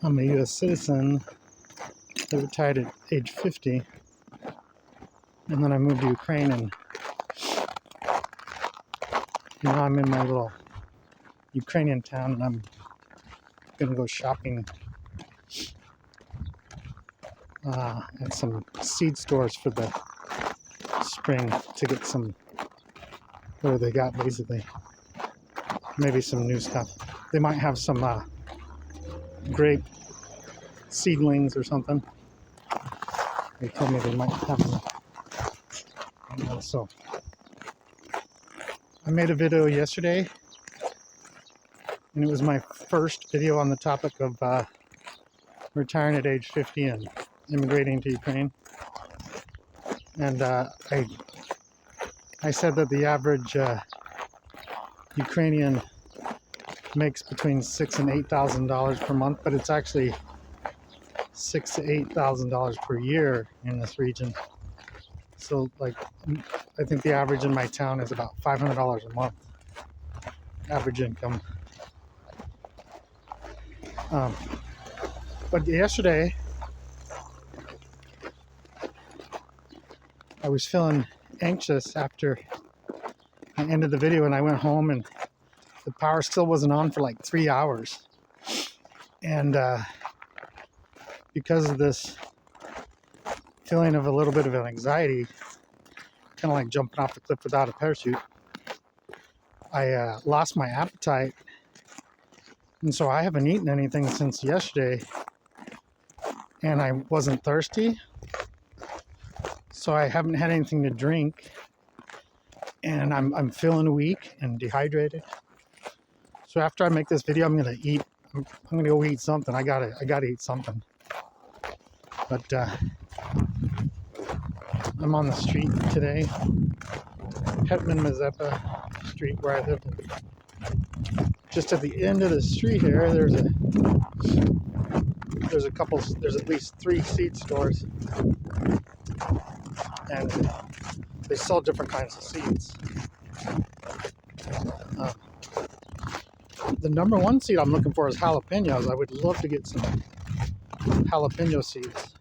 I'm a U.S. citizen that retired at age 50, and then I moved to Ukraine, and now I'm in my little Ukrainian town, and I'm gonna go shopping at some seed stores for the spring to get some, what do they got basically? Maybe some new stuff. They might have some grape seedlings or something. They told me they might have them. So I made a video yesterday, and it was my first video on the topic of retiring at age 50 and immigrating to Ukraine. And I said that the average Ukrainian makes between $6,000 and $8,000 per month, but it's actually $6,000 to $8,000 per year in this region. So, like, I think the average in my town is about $500 a month, average income. But yesterday, I was feeling anxious after I ended the video, and I went home, and the power still wasn't on for like 3 hours. And because of this feeling of a little bit of an anxiety, kind of like jumping off the cliff without a parachute, I lost my appetite. And so I haven't eaten anything since yesterday, and I wasn't thirsty. So I haven't had anything to drink, and I'm feeling weak and dehydrated. So after I make this video, I'm gonna eat. I'm gonna go eat something. I gotta eat something. But I'm on the street today, Hetman Mazepa Street, where I live. Just at the end of the street here, there's at least 3 seed stores, and they sell different kinds of seeds. The number one seed I'm looking for is jalapenos. I would love to get some jalapeno seeds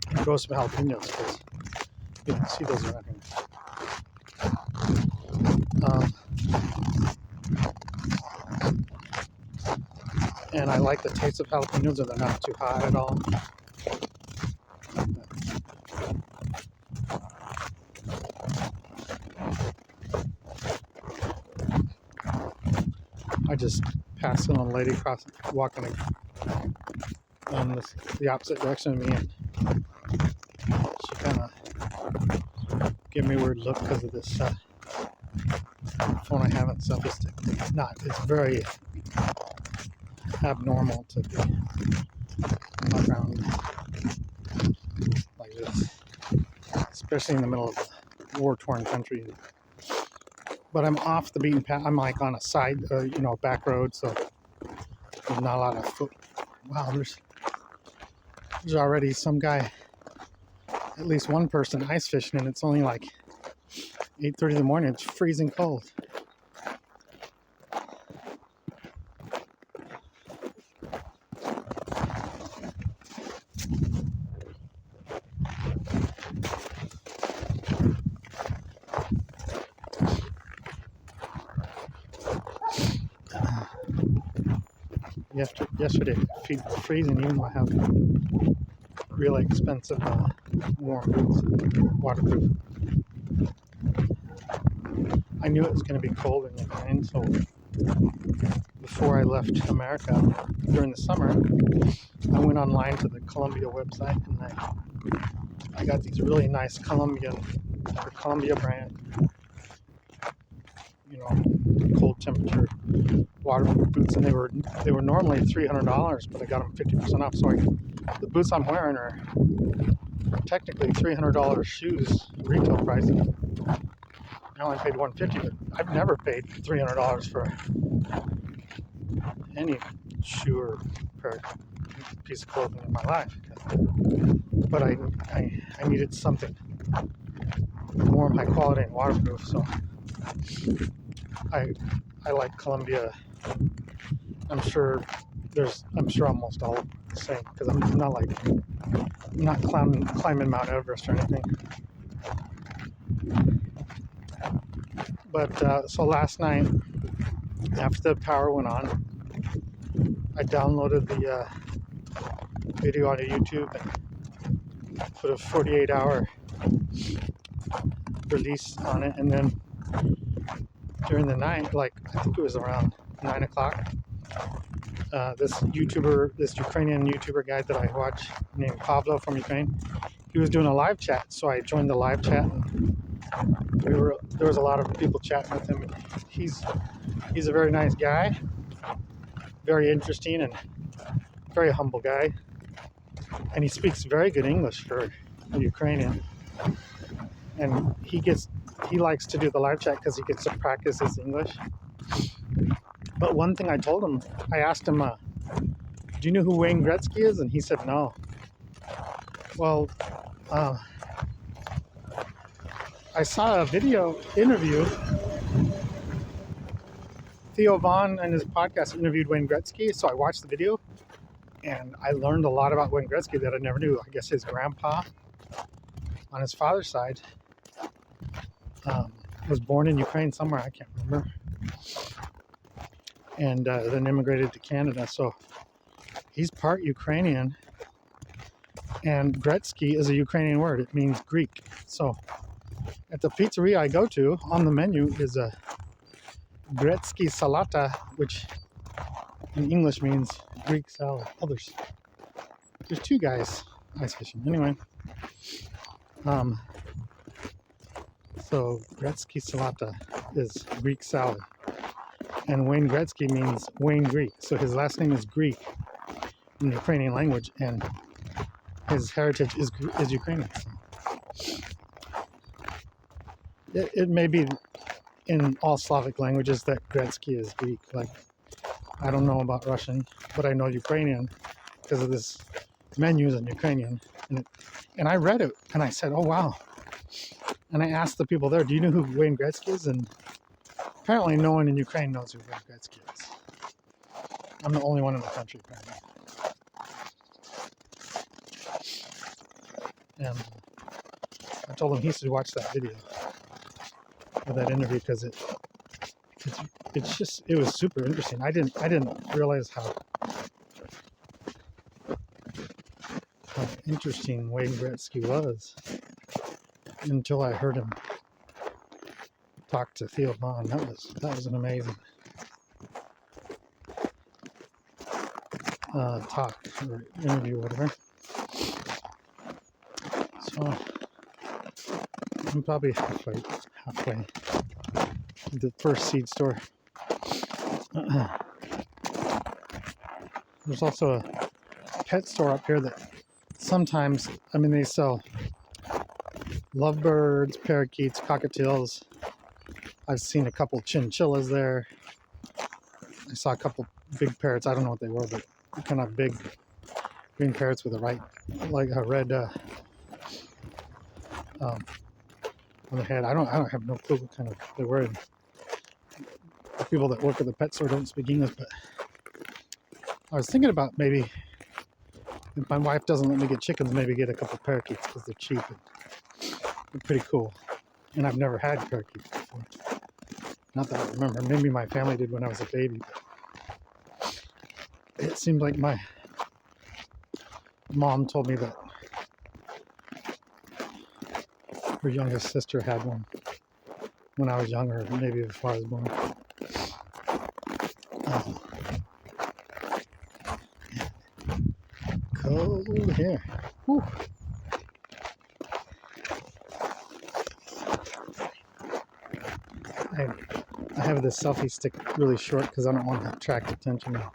and grow some jalapenos, because you can see those around here. And I like the taste of jalapenos, and they're not too hot at all. I just passed an old lady walking on the opposite direction of me, and she kind of gave me a weird look because of this phone I have and stuff. It's very abnormal to be around like this, especially in the middle of a war-torn country. But I'm off the beaten path. I'm like on a side, back road, so there's not a lot of foot. Wow, there's already some guy, at least one person, ice fishing, and it's only like 8:30 in the morning. It's freezing cold. Yesterday, feet were freezing, even though I have really expensive warm boots, waterproof. I knew it was going to be cold in Ukraine, so before I left America during the summer, I went online to the Columbia website, and I got these really nice Columbia brand, cold temperature waterproof boots, and they were normally $300, but I got them 50% off. So the boots I'm wearing are technically $300 shoes retail price. I only paid $150, but I've never paid $300 for any shoe or piece of clothing in my life. But I needed something warm, high quality, and waterproof. So I like Columbia. I'm sure I'm sure almost all the same, because I'm not climbing Mount Everest or anything. But so last night, after the power went on, I downloaded the video onto YouTube and put a 48-hour release on it, and then during the night, like I think it was around 9 o'clock, this Ukrainian YouTuber guy that I watch named Pablo from Ukraine, he was doing a live chat, so I joined the live chat, and there was a lot of people chatting with him. He's a very nice guy, very interesting, and very humble guy, and he speaks very good English for a Ukrainian. And he likes to do the live chat because he gets to practice his English. But one thing I told him, I asked him, do you know who Wayne Gretzky is? And he said no. Well, I saw a video interview. Theo Vaughn and his podcast interviewed Wayne Gretzky, so I watched the video, and I learned a lot about Wayne Gretzky that I never knew. I guess his grandpa, on his father's side, was born in Ukraine somewhere, I can't remember, and then immigrated to Canada. So he's part Ukrainian, and Gretzky is a Ukrainian word. It means Greek. So at the pizzeria I go to, on the menu is a Gretzky salata, which in English means Greek salad. Oh, there's two guys ice fishing. Anyway, so Gretzky salata is Greek salad, and Wayne Gretzky means Wayne Greek. So his last name is Greek in the Ukrainian language, and his heritage is Ukrainian. So it may be in all Slavic languages that Gretzky is Greek. Like, I don't know about Russian, but I know Ukrainian because of this menus in Ukrainian. And I read it, and I said, oh, wow. And I asked the people there, do you know who Wayne Gretzky is? And apparently no one in Ukraine knows who Wayne Gretzky is. I'm the only one in the country, apparently. And I told him he should watch that video, or that interview, because it was super interesting. I didn't realize how interesting Wayne Gretzky was until I heard him talk to Theo Vaughn. That was an amazing talk or interview, whatever. So I'm probably halfway to the first seed store. There's also a pet store up here that sometimes, they sell lovebirds, parakeets, cockatiels. I've seen a couple chinchillas there. I saw a couple big parrots. I don't know what they were, but kind of big green parrots with a red on the head. I don't have no clue what kind of they were. The people that work at the pet store don't speak English, but I was thinking about maybe, if my wife doesn't let me get chickens, maybe get a couple parakeets because they're cheap and they're pretty cool. And I've never had parakeets before. Not that I remember. Maybe my family did when I was a baby. But it seemed like my mom told me that her youngest sister had one when I was younger, maybe before I was born. Cold here. Whew. I have this selfie stick really short because I don't want to attract attention. I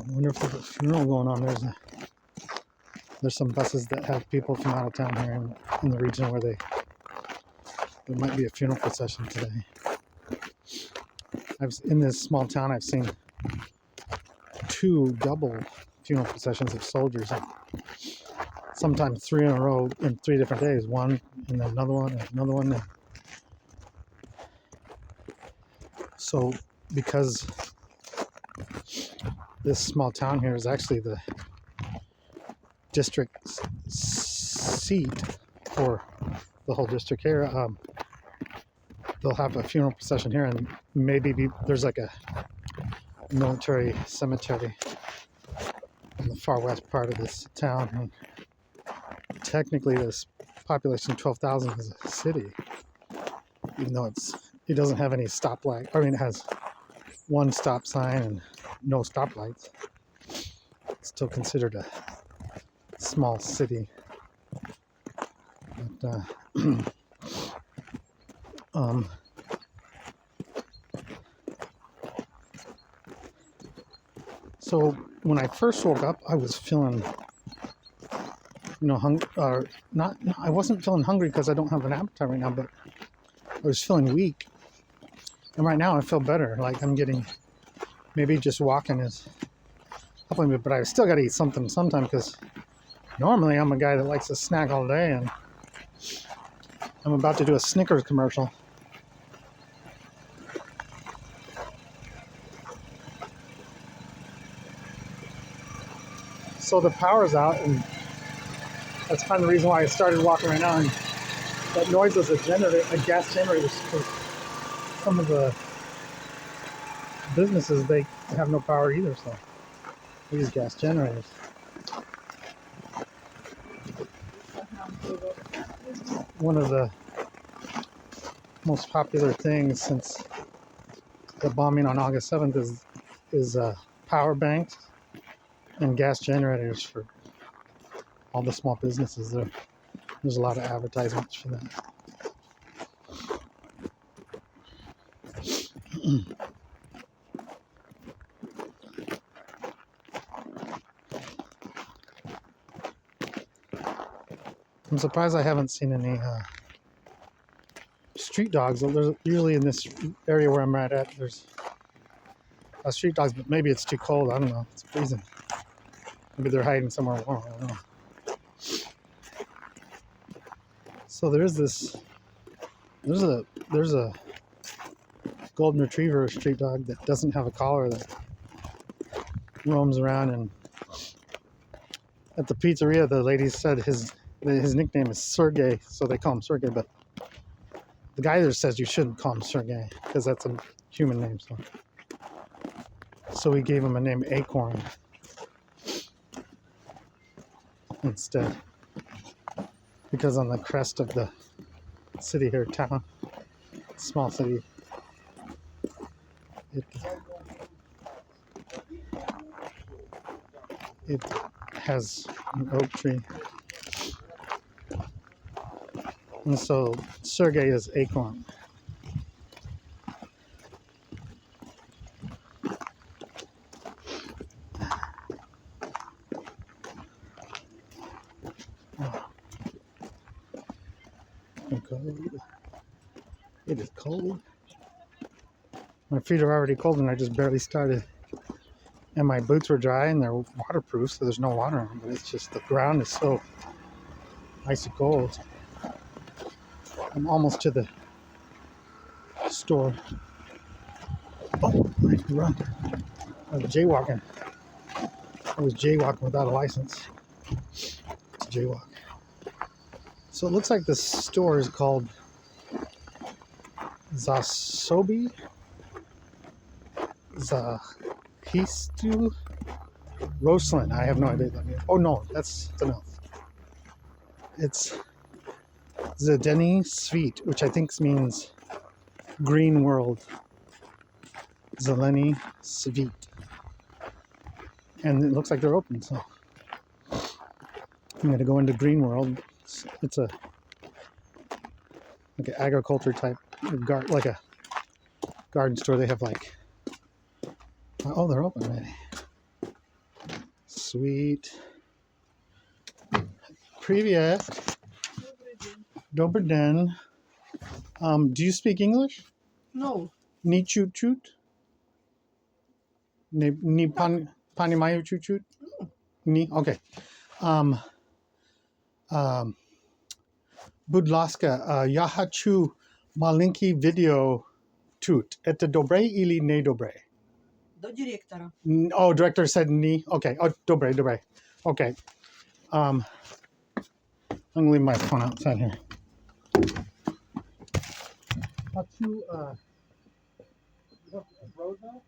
wonder if there's a funeral going on. There's some buses that have people from out of town here in the region where there might be a funeral procession today. In this small town, I've seen 2 double funeral processions of soldiers. Sometimes 3 in a row in 3 different days. One, and then another one, and another one. So because this small town here is actually the district seat for the whole district here. They'll have a funeral procession here, and maybe there's like a military cemetery in the far west part of this town. And technically, this population of 12,000 is a city, even though it doesn't have any stoplight. I mean, it has one stop sign and no stoplights. It's still considered a small city. But, so when I first woke up, I was feeling, I wasn't feeling hungry because I don't have an appetite right now, but I was feeling weak. And right now I feel better. Like I'm getting, maybe just walking is helping me, but I still got to eat something sometime because normally I'm a guy that likes to snack all day, and I'm about to do a Snickers commercial. So the power's out, and that's kind of the reason why I started walking right now. And that noise was a gas generator. Because some of the businesses, they have no power either, so they use gas generators. One of the most popular things since the bombing on August 7th is power banks and gas generators for all the small businesses. There's a lot of advertisements for that. I'm surprised I haven't seen any street dogs. There's usually in this area where I'm at, there's street dogs, but maybe it's too cold. I don't know. It's freezing. Maybe they're hiding somewhere warm. I don't know. So there's a golden retriever street dog that doesn't have a collar, that roams around, and at the pizzeria the lady said his nickname is Sergey, so they call him Sergey, but the guy there says you shouldn't call him Sergey because that's a human name. So we gave him a name Acorn instead, because on the crest of the city here, town, small city, it has an oak tree, and so Sergey is Acorn. It is cold. My feet are already cold, and I just barely started. And my boots were dry, and they're waterproof, so there's no water on them. But it's just the ground is so icy cold. I'm almost to the store. Oh, I can run. I was jaywalking. Without a license. It's a jaywalk. So it looks like the store is called Zasobi? Zahistu? Roslin. I have no idea. Oh no, that's something else. It's Zedeni Svit, which I think means green world. Zeleny Svit. And it looks like they're open, so I'm gonna go into green world. It's like an agriculture type like a garden store. They have like, oh, they're open already. Sweet. Привет. Добрый день. Do you speak English? No. Ni chut-chut? Ni понимаю чуть-чуть? Ni? Okay. Будь ласка, я хочу маленький видео Tut. Это добре или не добре? До директора. Oh, director said ni. Okay. Oh, добре, добре. Okay. I'm gonna leave my phone outside here. Хочу Rosa.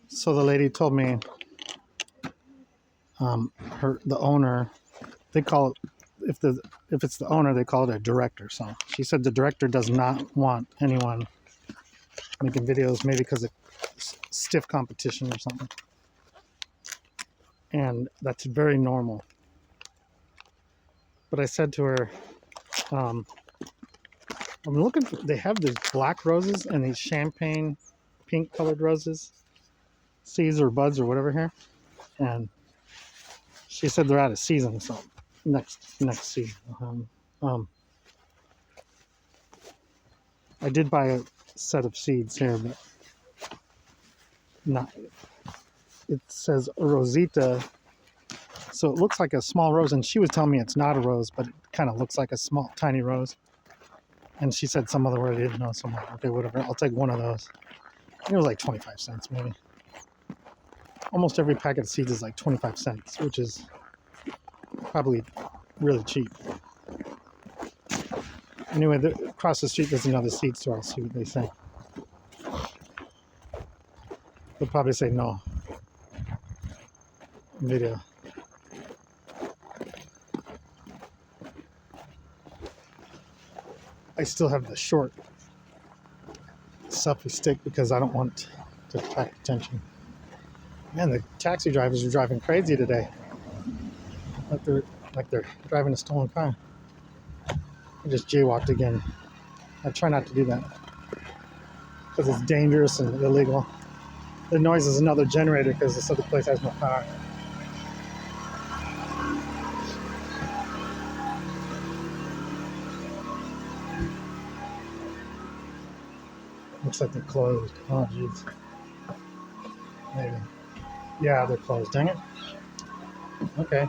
So the lady told me, the owner, they call it, if it's the owner, they call it a director. So she said the director does not want anyone making videos, maybe because of stiff competition or something. And that's very normal. But I said to her, I'm looking for, they have these black roses and these champagne pink colored roses, seeds or buds or whatever here. And she said they're out of season, so next season. I did buy a set of seeds here, but not. It says Rosita, so it looks like a small rose, and she was telling me it's not a rose, but it kind of looks like a small, tiny rose. And she said some other word I didn't know, so I'm like, okay, whatever, I'll take one of those. It was like 25 cents, maybe. Almost every packet of seeds is like 25 cents, which is probably really cheap. Anyway, across the street there's another seed store. I'll see what they say. They'll probably say no. Video. I still have the short selfie stick because I don't want to attract attention. Man, the taxi drivers are driving crazy today. Like they're driving a stolen car. I just jaywalked again. I try not to do that because it's dangerous and illegal. The noise is another generator because this other place has no power. Looks like they're closed. Oh, jeez. Maybe. Yeah, they're closed. Dang it. Okay.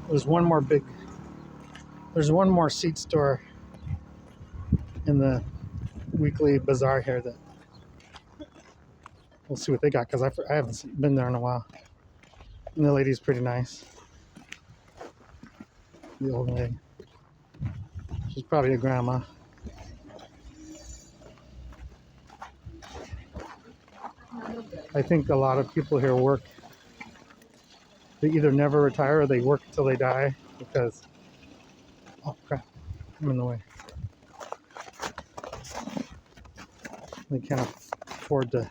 There's one more seed store in the weekly bazaar here that we'll see what they got because I haven't been there in a while. And the lady's pretty nice. the old lady. She's probably a grandma. I think a lot of people here work. They either never retire or they work until they die because, oh crap, I'm in the way. They can't afford to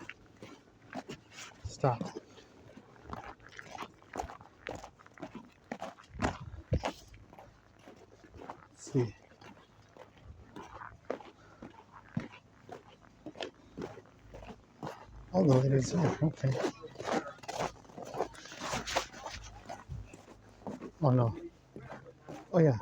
stop. Let's see. Oh, the lady's there. Okay. Oh no. Oh yeah.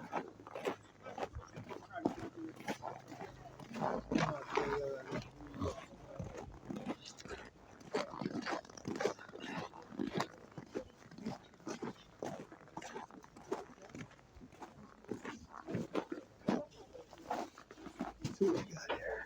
Let's see what we got here.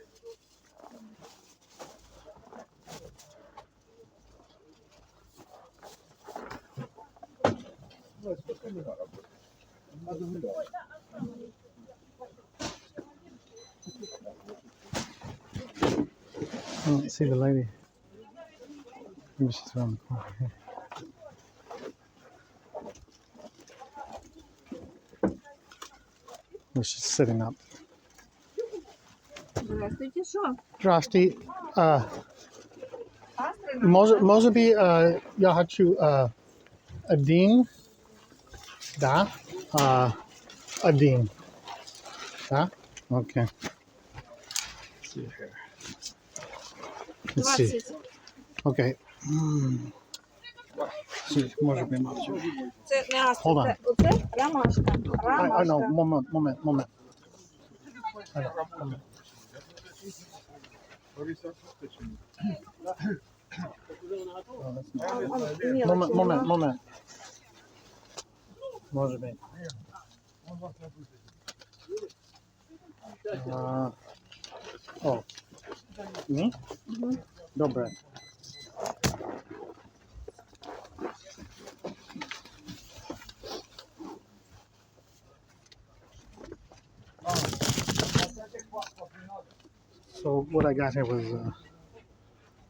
I don't see the lady. Maybe she's around the corner here. Oh, she's sitting up. Здравствуйте, що? Здравствуйте. Астри Може би я хочу один, да? Один, да? Okay. Let's see here. Let's see. 20. Okay. See, може би мовчу. Це не астри, Hold on. це оце ромашка. I know. Ромашка. Moment. I know, moment. Oh, that's not. Moment. Може би. О. Ні? Добре. So what I got here was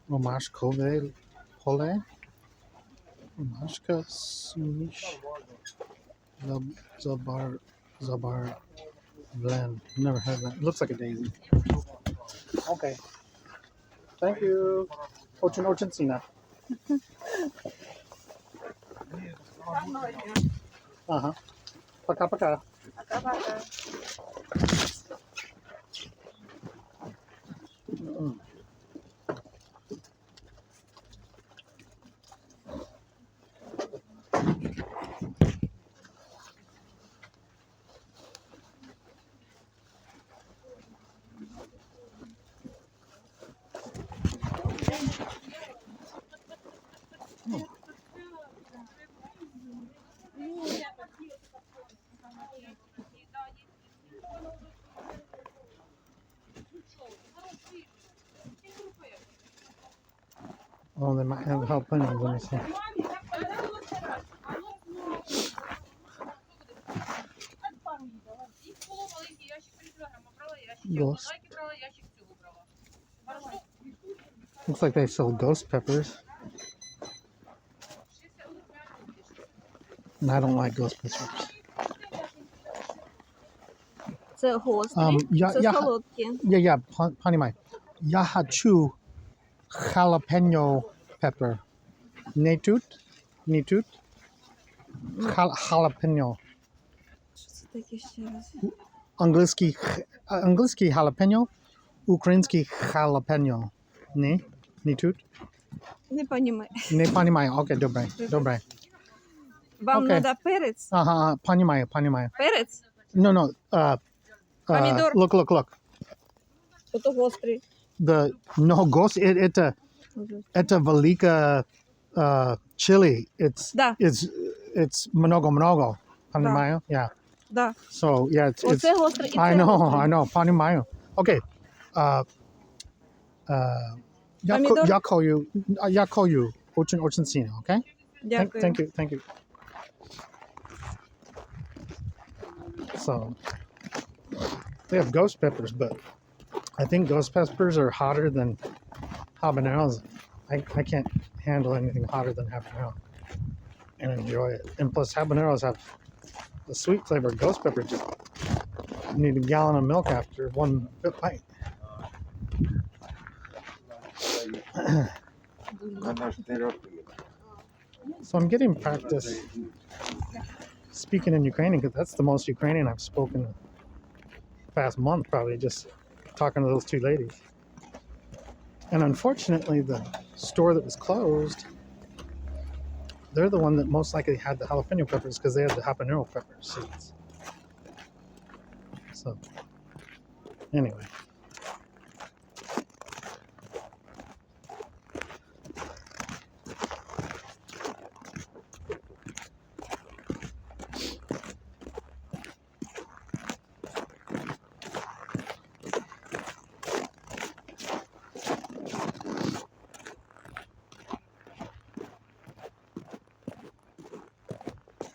romashka pole, romashka sumish, zabar blend. Never had that. It looks like a daisy. Okay. Thank you. Очень сильно. Ага. Пока-пока. Пока-пока. Oh, they might have jalapenos. Let me see. Ghost. Looks like they sell ghost peppers. And I don't like ghost peppers. Це гострі, це солодкі. Yeah, понимаю. Я хочу jalapeno pepper. Netut? Jalapeno. Що це таке ще раз? Английский jalapeno, український jalapeno. Netut? Не понімаю. Не понимаю. Окей, добре. Вам Окей. треба перець? Ага, понимаю. Перець? No. Помидор? Look. Ото гострий. Ghost. Это велика chili. Да. It's много. Понимаю? Yeah. Да. So yeah, it's Оце гострий і це I гострий. know. Понимаю. Okay. Помидор? Я кою. Очень сильно, okay? Дякую. Thank you. So they have ghost peppers, but I think ghost peppers are hotter than habaneros. I can't handle anything hotter than habanero and enjoy it. And plus habaneros have the sweet flavor. Ghost pepper just need a gallon of milk after one bite. So I'm getting practice speaking in Ukrainian because that's the most Ukrainian I've spoken the past month, probably just talking to those two ladies. And unfortunately, the store that was closed, they're the one that most likely had the jalapeno peppers because they had the habanero pepper seeds. So anyway.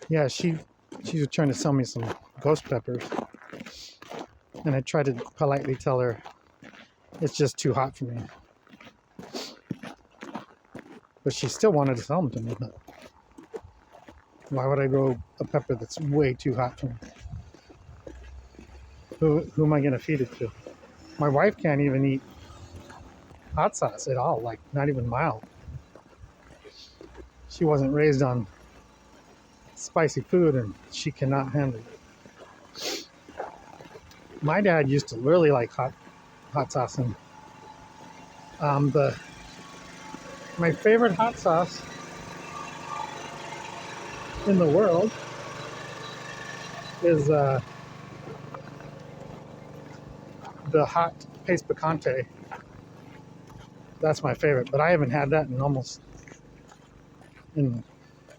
Yeah, she was trying to sell me some ghost peppers, and I tried to politely tell her it's just too hot for me. But she still wanted to sell them to me. But why would I grow a pepper that's way too hot for me? Who am I going to feed it to? My wife can't even eat hot sauce at all, like not even mild. She wasn't raised on spicy food, and she cannot handle it. My dad used to really like hot sauce, and my favorite hot sauce in the world is the hot paste picante. That's my favorite, but I haven't had that in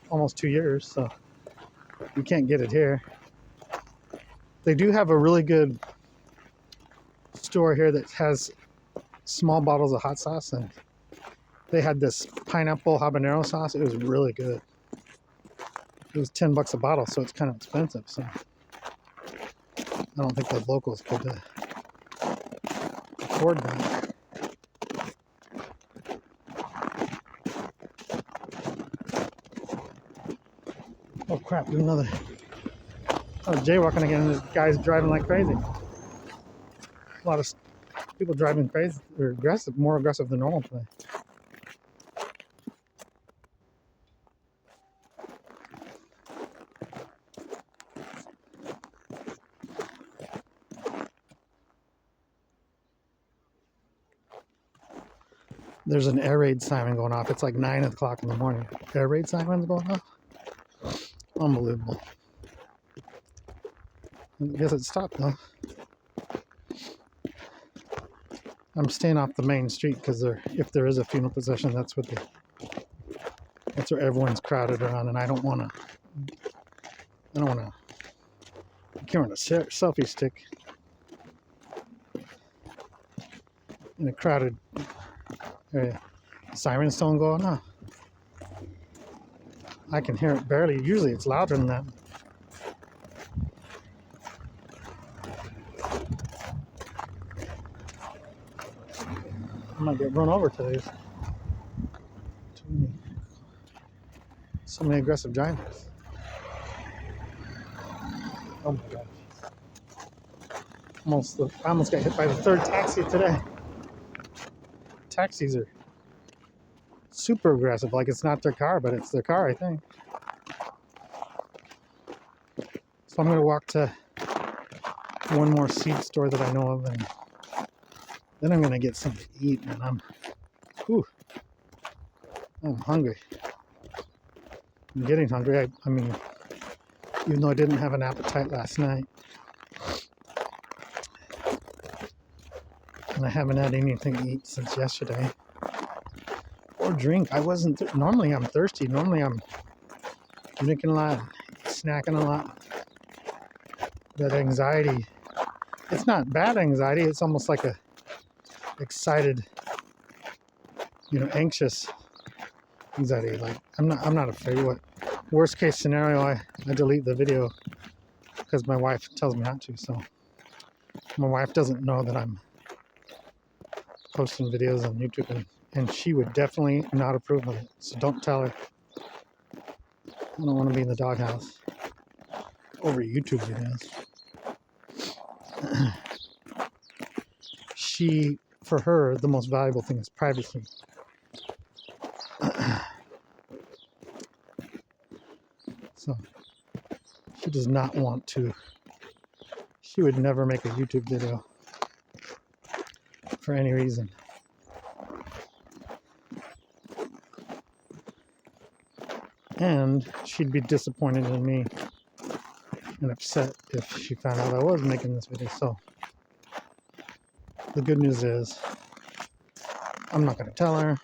almost 2 years, so you can't get it here. They do have a really good store here that has small bottles of hot sauce, and they had this pineapple habanero sauce. It was really good. It was $10 a bottle, so it's kind of expensive. So I don't think the locals could afford that. Oh crap! There's another. Oh, jaywalking again. This guy's driving like crazy. A lot of people driving crazy or aggressive, more aggressive than normal today. There's an air raid siren going off. It's like 9 o'clock in the morning. Air raid siren's going off. Unbelievable. I guess it stopped though. I'm staying off the main street because if there is a funeral procession, that's where everyone's crowded around, and I don't want to carry a selfie stick in a crowded area. Siren still going off. I can hear it barely. Usually it's louder than that. I might get run over today. So many aggressive drivers. Oh my gosh. I almost got hit by the third taxi today. Taxis are super aggressive, like it's not their car, but it's their car, I think. So I'm going to walk to one more seed store that I know of, and then I'm going to get something to eat, and I'm hungry. I'm getting hungry. I mean, even though I didn't have an appetite last night, and I haven't had anything to eat since yesterday, or drink. I wasn't, normally I'm thirsty. Normally I'm drinking a lot, snacking a lot. That anxiety, it's not bad anxiety. It's almost like a excited, anxious anxiety. Like I'm not afraid. What worst case scenario? I delete the video because my wife tells me not to. So my wife doesn't know that I'm posting videos on YouTube, and she would definitely not approve of it. So don't tell her. I don't want to be in the doghouse over YouTube videos. For her, the most valuable thing is privacy. So she does not want to. She would never make a YouTube video for any reason. And she'd be disappointed in me and upset if she found out I was making this video. So the good news is I'm not going to tell her,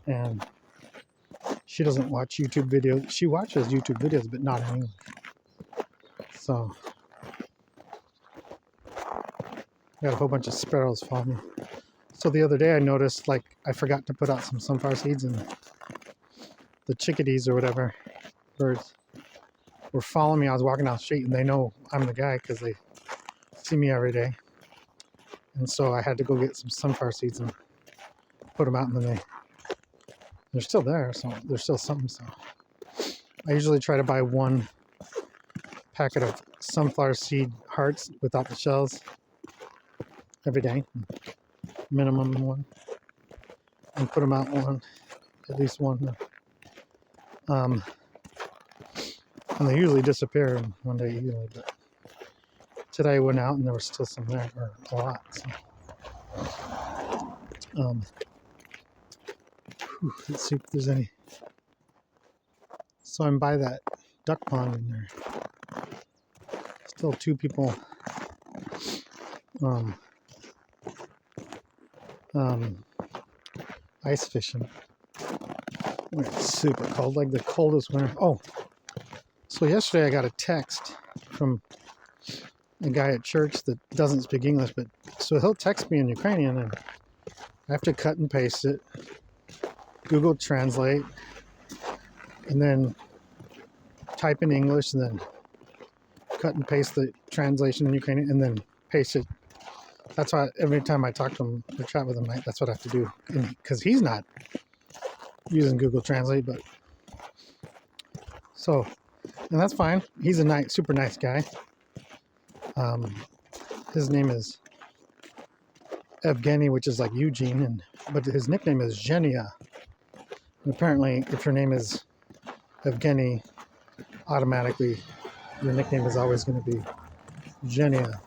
and she doesn't watch YouTube videos. She watches YouTube videos, but not in English. So got a whole bunch of sparrows following me. So the other day I noticed, like, I forgot to put out some sunflower seeds, and the chickadees or whatever birds were following me. I was walking down the street, and they know I'm the guy because they see me every day. And so I had to go get some sunflower seeds and put them out, and then they're still there, so there's still something. So I usually try to buy one packet of sunflower seed hearts without the shells every day, minimum one, and put them out at least one. And they usually disappear in one day usually, but today I went out and there was still some there, or a lot. So, let's see if there's any. So I'm by that duck pond, and there still two people ice fishing. It's super cold, like the coldest winter. Oh, so yesterday I got a text from a guy at church that doesn't speak English, but so he'll text me in Ukrainian, and I have to cut and paste it, Google Translate, and then type in English, and then cut and paste the translation in Ukrainian, and then paste it. That's why every time I talk to him or chat with him, that's what I have to do, because he's not using Google Translate. But so, and that's fine. He's a super nice guy. His name is Evgeny, which is like Eugene, but his nickname is Zhenya. And apparently, if your name is Evgeny, automatically your nickname is always going to be Zhenya,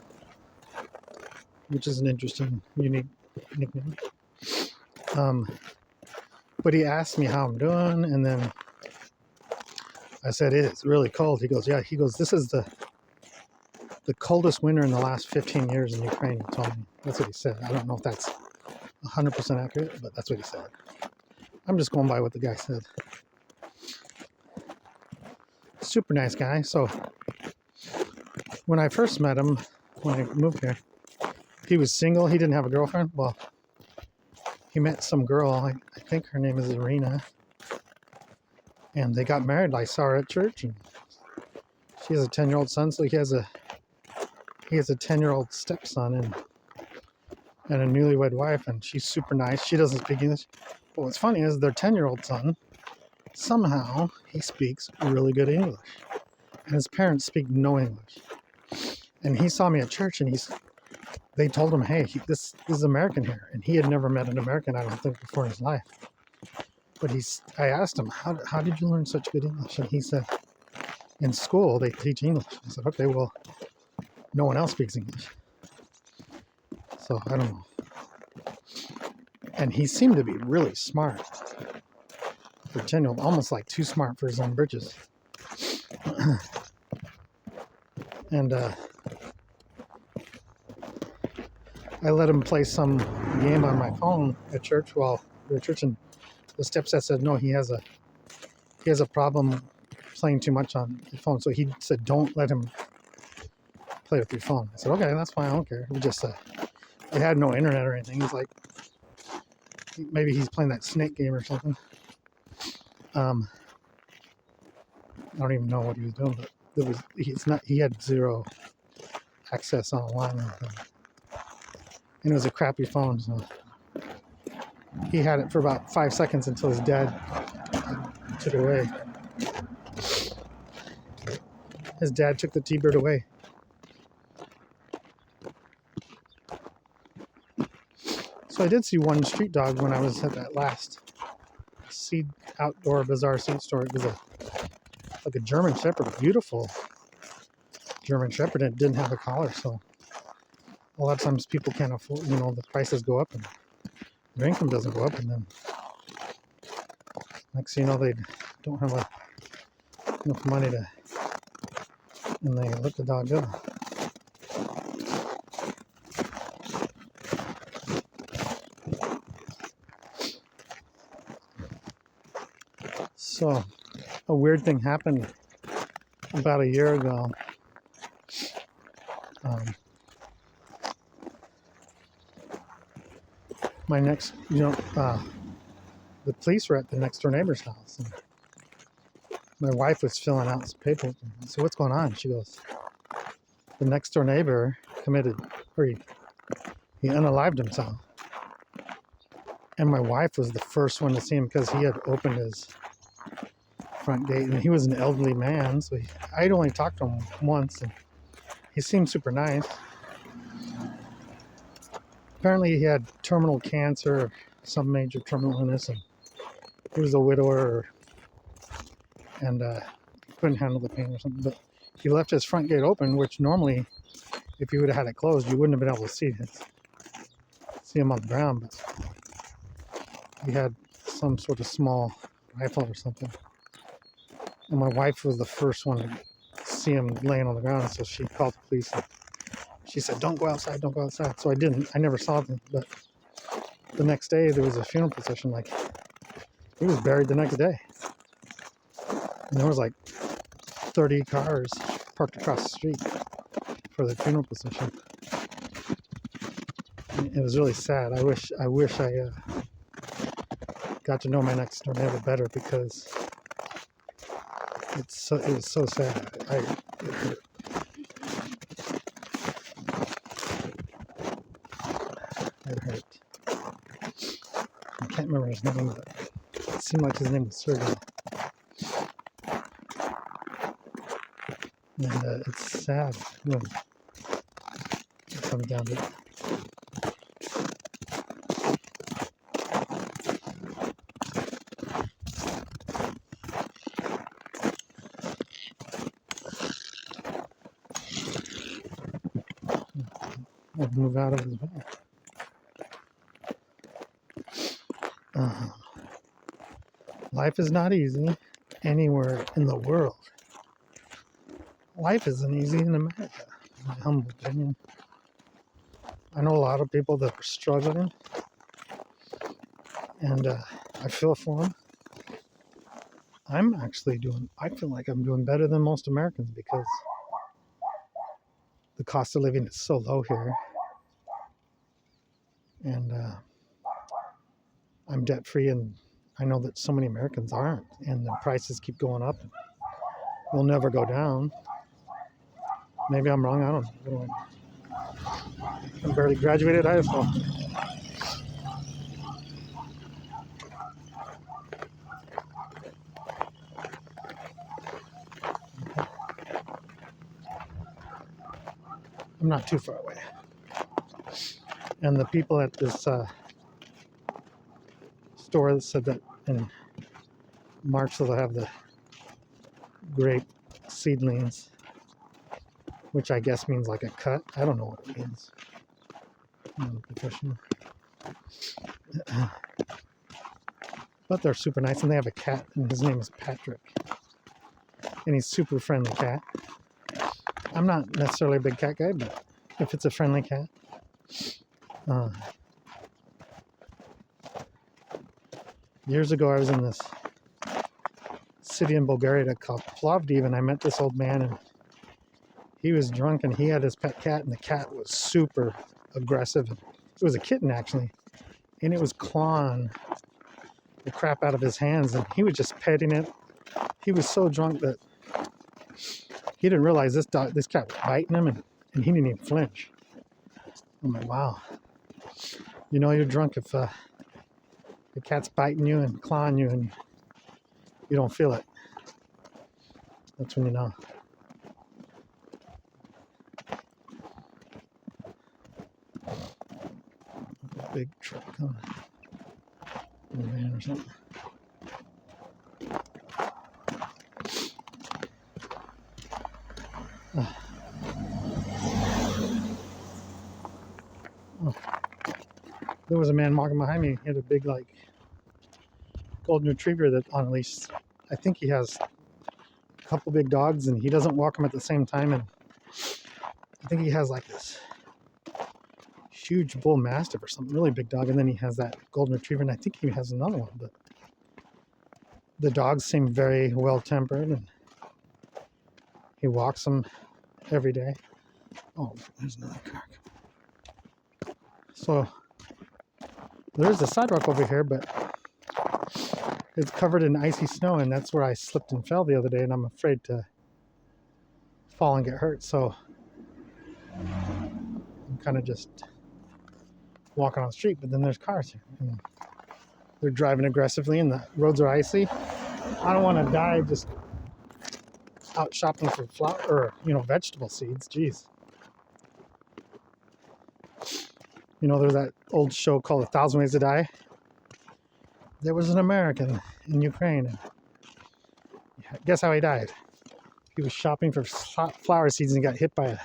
which is an interesting, unique nickname. But he asked me how I'm doing, and then I said, it's really cold. He goes, yeah. He goes, this is the coldest winter in the last 15 years in Ukraine, he told me. That's what he said. I don't know if that's 100% accurate, but that's what he said. I'm just going by what the guy said. Super nice guy. So when I first met him, when I moved here, he was single. He didn't have a girlfriend. Well, he met some girl. I think her name is Irina. And they got married. I saw her at church, and she has a 10-year-old son. So he has a 10-year-old stepson and a newlywed wife, and she's super nice. She doesn't speak English. But what's funny is their 10-year-old son, somehow he speaks really good English. And his parents speak no English. And he saw me at church, and they told him, hey, this is American here. And he had never met an American, I don't think, before in his life. But I asked him, how did you learn such good English? And he said, in school, they teach English. I said, okay, well, no one else speaks English. So, I don't know. And he seemed to be really smart for 10-year-old, almost like too smart for his own britches. And I let him play some game on my phone at church while we were at church, and the stepdad said no, he has a problem playing too much on the phone. So he said, don't let him play with your phone. I said, okay, that's fine, I don't care. We just it had no internet or anything. He's like, maybe he's playing that snake game or something. I don't even know what he was doing, but he had zero access online. And it was a crappy phone, so he had it for about 5 seconds until his dad took it away. His dad took the T-Bird away. So I did see one street dog when I was at that last seed outdoor bazaar seed store. It was like a German Shepherd, a beautiful German Shepherd, and it didn't have a collar. So a lot of times people can't afford, the prices go up and their income doesn't go up, and then next thing you know, they don't have enough money and they let the dog go. So a weird thing happened about a year ago. My next, the police were at the next door neighbor's house, and my wife was filling out some paperwork. So what's going on? She goes, the next door neighbor he unalived himself. And my wife was the first one to see him because he had opened his front gate, and he was an elderly man. So I'd only talked to him once, and he seemed super nice. Apparently he had terminal cancer, some major terminal illness, and he was a widower, and couldn't handle the pain or something. But he left his front gate open, which normally, if you would have had it closed, you wouldn't have been able to see him on the ground. But he had some sort of small rifle or something. And my wife was the first one to see him laying on the ground, so she called the police. And she said, don't go outside, don't go outside. So I didn't. I never saw him. But the next day, there was a funeral procession. Like, he was buried the next day. And there was like 30 cars parked across the street for the funeral procession. And it was really sad. I wish I got to know my next door neighbor better, because it was so sad. It hurt. It hurt. I can't remember his name, but it seemed like his name was Sergey. And it's sad when it comes down to it. I'll move out of his way. Life is not easy anywhere in the world. Life isn't easy in America, in my humble opinion. I know a lot of people that are struggling, and I feel for them. I feel like I'm doing better than most Americans, because the cost of living is so low here. And I'm debt free, and I know that so many Americans aren't, and the prices keep going up. They'll never go down. Maybe I'm wrong. I don't know. I barely graduated high school. I'm not too far away. And the people at this store said that in March they'll have the grape seedlings, which I guess means like a cut. I don't know what it means. I'm not a professional. But they're super nice, and they have a cat, and his name is Patrick. And he's super friendly cat. I'm not necessarily a big cat guy, but if it's a friendly cat. Years ago, I was in this city in Bulgaria called Plovdiv, and I met this old man, and he was drunk, and he had his pet cat, and the cat was super aggressive. It was a kitten, actually, and it was clawing the crap out of his hands, and he was just petting it. He was so drunk that he didn't realize this cat was biting him, and and he didn't even flinch. I'm like, wow. You know you're drunk if the cat's biting you and clawing you and you don't feel it. That's when you know. Big truck coming. A van or something. Oh. There was a man walking behind me. He had a big, like, golden retriever that on leash. I think he has a couple big dogs, and he doesn't walk them at the same time. And I think he has like this huge bull mastiff or something, really big dog, and then he has that golden retriever, and I think he has another one. But the dogs seem very well tempered, and he walks them every day. Oh, there's another car. So there's the sidewalk over here, but it's covered in icy snow, and that's where I slipped and fell the other day, and I'm afraid to fall and get hurt. So I'm kind of just walking on the street, but then there's cars here. And they're driving aggressively, and the roads are icy. I don't want to die just out shopping for flower or vegetable seeds. Jeez. There's that old show called 1,000 Ways to Die. There was an American in Ukraine. Guess how he died? He was shopping for flower seeds and got hit by a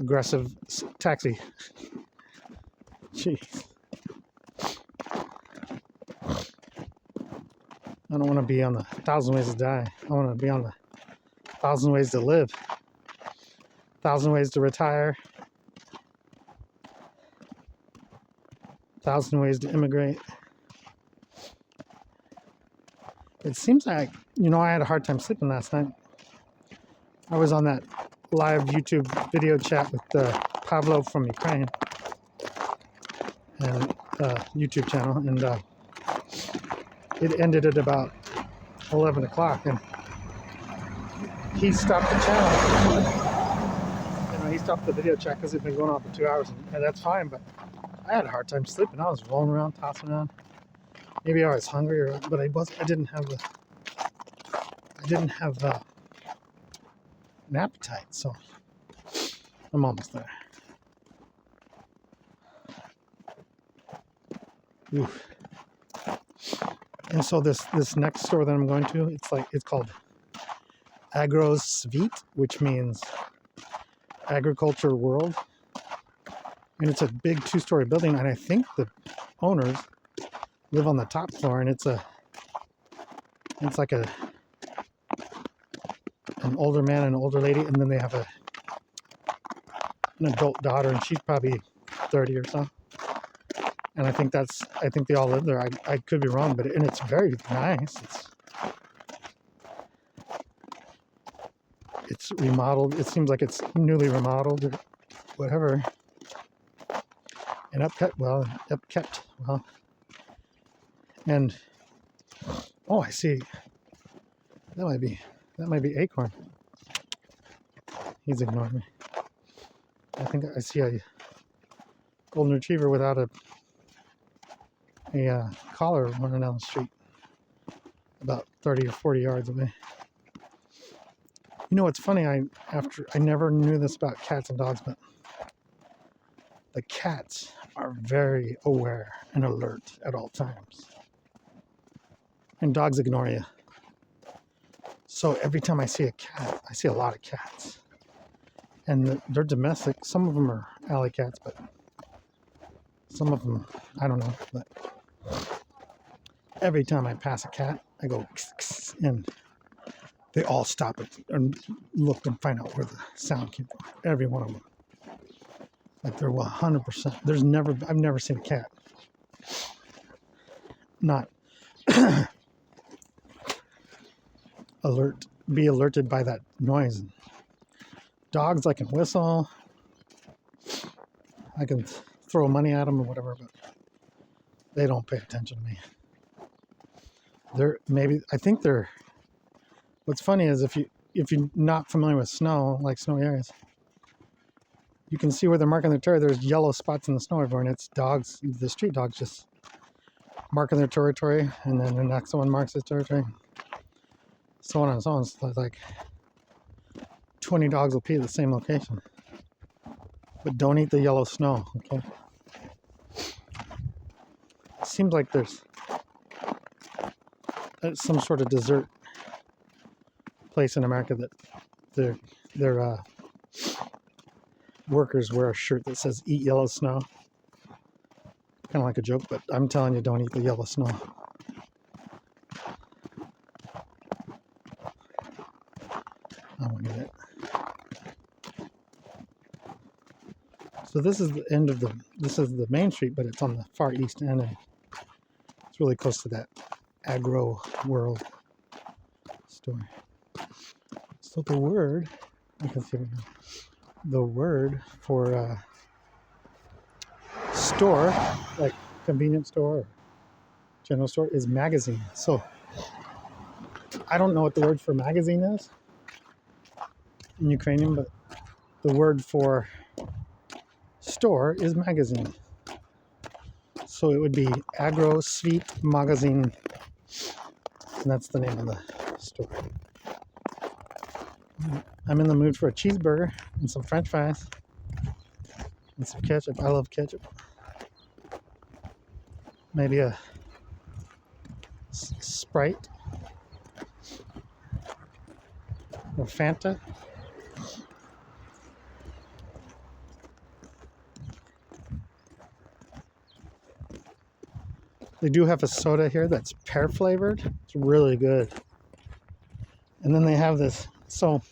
aggressive taxi. Jeez. I don't want to be on the 1,000 Ways to Die. I want to be on the 1,000 Ways to Live. 1,000 Ways to Retire. 1,000 Ways to Immigrate. It seems like, I had a hard time sleeping last night. I was on that live YouTube video chat with Pablo from Ukraine and YouTube channel, and it ended at about 11 o'clock, and he stopped the channel. He stopped the video chat because it'd been going on for 2 hours, and that's fine, but I had a hard time sleeping. I was rolling around, tossing around. Maybe I was hungry, but I didn't have an appetite, so I'm almost there. Oof. And so this next store that I'm going to, it's called Agrosvit, which means Agriculture World, and it's a big 2-story building, and I think the owners live on the top floor, and it's like an older man and an older lady, and then they have an adult daughter, and she's probably 30 or so. And I think they all live there. I could be wrong, but it's very nice. It's remodeled. It seems like it's newly remodeled or whatever. And upkept well. And oh, I see. That might be Acorn. He's ignoring me. I think I see a golden retriever without a collar running down the street about 30 or 40 yards away. It's funny, I never knew this about cats and dogs, but the cats are very aware and alert at all times. And dogs ignore you. So every time I see a cat, I see a lot of cats. And they're domestic. Some of them are alley cats, but some of them, I don't know. But every time I pass a cat, I go, and they all stop it and look and find out where the sound came from. Every one of them. Like they're 100%. I've never seen a cat not be alerted by that noise. Dogs, I can whistle. I can throw money at them or whatever, but they don't pay attention to me. What's funny is if if you're not familiar with snow, like snowy areas, you can see where they're marking their territory. There's yellow spots in the snow everywhere, and it's dogs, the street dogs, just marking their territory, and then the next one marks his territory, so on and so on. So like 20 dogs will pee at the same location. But don't eat the yellow snow, okay? It seems like there's some sort of dessert place in America that their workers wear a shirt that says "Eat yellow snow." Kind of like a joke, but I'm telling you, don't eat the yellow snow. I won't eat it. So this is the end of this is the main street, but it's on the far east end, and it's really close to that agro world store. So the word, you can see the word for store, like convenience store or general store, is magazine. So I don't know what the word for magazine is in Ukrainian, but the word for store is magazine. So it would be Agro Sweet Magazine, and that's the name of the store. I'm in the mood for a cheeseburger and some french fries and some ketchup. I love ketchup. Maybe a Sprite or Fanta. They do have a soda here that's pear flavored. It's really good. And then they have this, so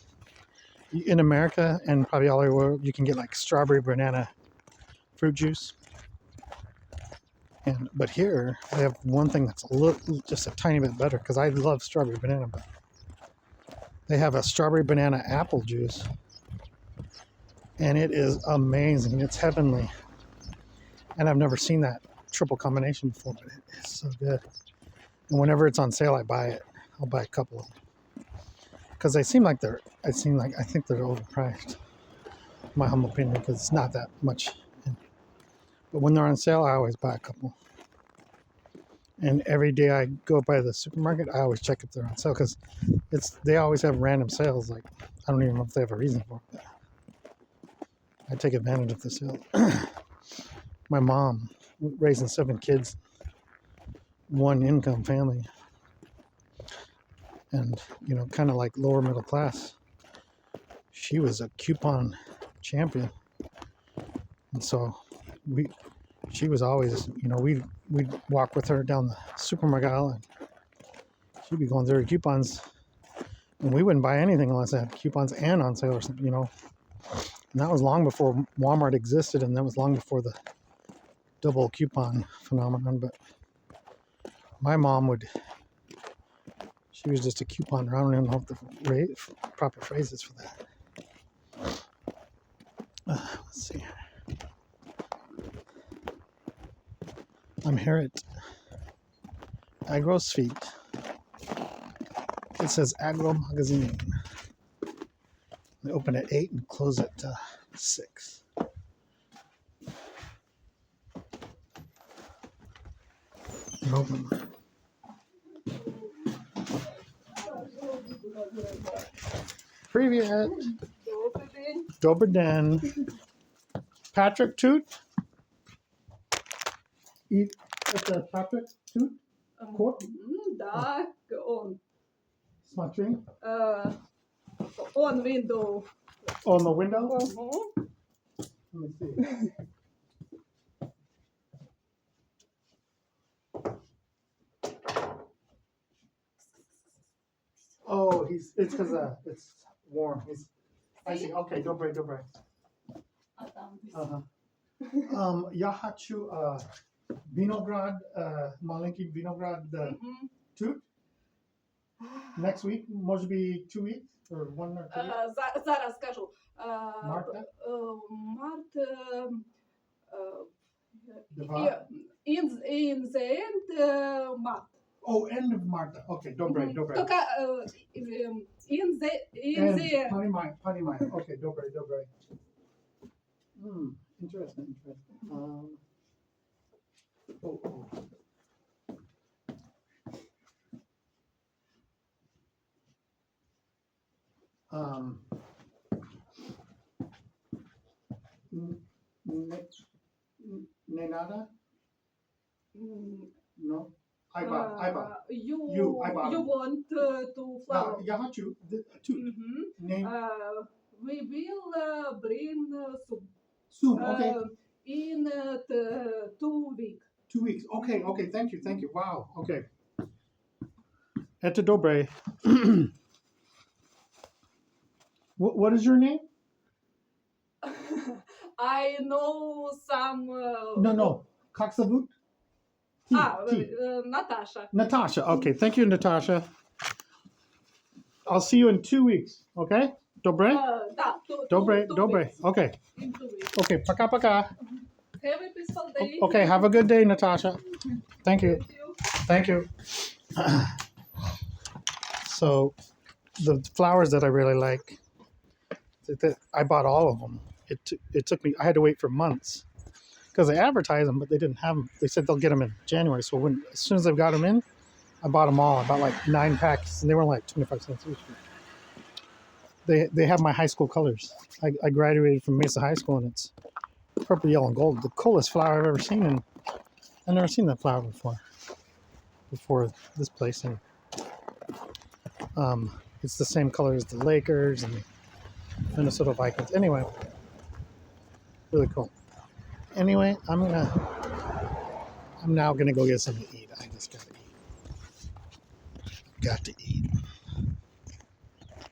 in America and probably all over the world, you can get like strawberry banana fruit juice. But here they have one thing that's just a tiny bit better, because I love strawberry banana, but they have a strawberry banana apple juice, and it is amazing. It's heavenly, and I've never seen that triple combination before, but it is so good. And whenever it's on sale, I buy it. I'll buy a couple of them because I think they're overpriced. My humble opinion, because it's not that much. But when they're on sale, I always buy a couple. And every day I go by the supermarket, I always check if they're on sale, because they always have random sales. Like, I don't even know if they have a reason for it. I take advantage of the sale. My mom, raising 7 kids, one income family, and kind of like lower middle class. She was a coupon champion, and so she was always, we'd walk with her down the supermarket aisle, and she'd be going through her coupons, and we wouldn't buy anything unless it had coupons and on sale or something, And that was long before Walmart existed, and that was long before the double coupon phenomenon. But my mom she was just a couponer. I don't even know if the proper phrase is for that. Let's see. I'm here at Agro Sweet. It says Agro Magazine. They open at 8 and close at 6. Open. Привет. Добрый день. Patrick Toot? Это Patrick Toot? Кот? Да, он. Смотри. On window. On the window? Uh-huh. Let me see. Oh, it's because it's warm. I see. Okay, добрый. Я хочу виноград, маленький виноград тут. Next week, может быть 2 weeks or 1 or 2 weeks. Зараз скажу. Марта? In the end, March. Oh, end of Marta. Okay, добре, добре. Только in And the Panimai. Okay, добре, добре. Interesting, interesting. Oh. Nenada? No. Aiba. You, Aiba. you want to flower. Я хочу. Two. Name. We will bring Soon. Okay. in 2 weeks. 2 weeks. Okay. Thank you. Wow. Okay. Ete dobre. What is your name? I know some. No. Kaksavut? Natasha. Natasha. Okay. Thank you, Natasha. I'll see you in 2 weeks. Okay? Dobre? Да, Dobre. two weeks. Okay. In 2 weeks. Okay. Paka. Have a peaceful day. Okay. Have a good day, Natasha. Thank you. Thank you. Thank you. So, the flowers that I really like, I bought all of them. It took me. I had to wait for months because they advertised them, but they didn't have them. They said they'll get them in January. So as soon as I got them in, I bought them all. I bought like 9 packs, and they were like 25 cents each. They have my high school colors. I graduated from Mesa High School, and it's purple, yellow, and gold. The coolest flower I've ever seen, and I've never seen that flower before this place. And it's the same color as the Lakers and Minnesota Vikings. Anyway, really cool. Anyway, I'm now gonna go get something to eat. I just gotta eat. Got to eat.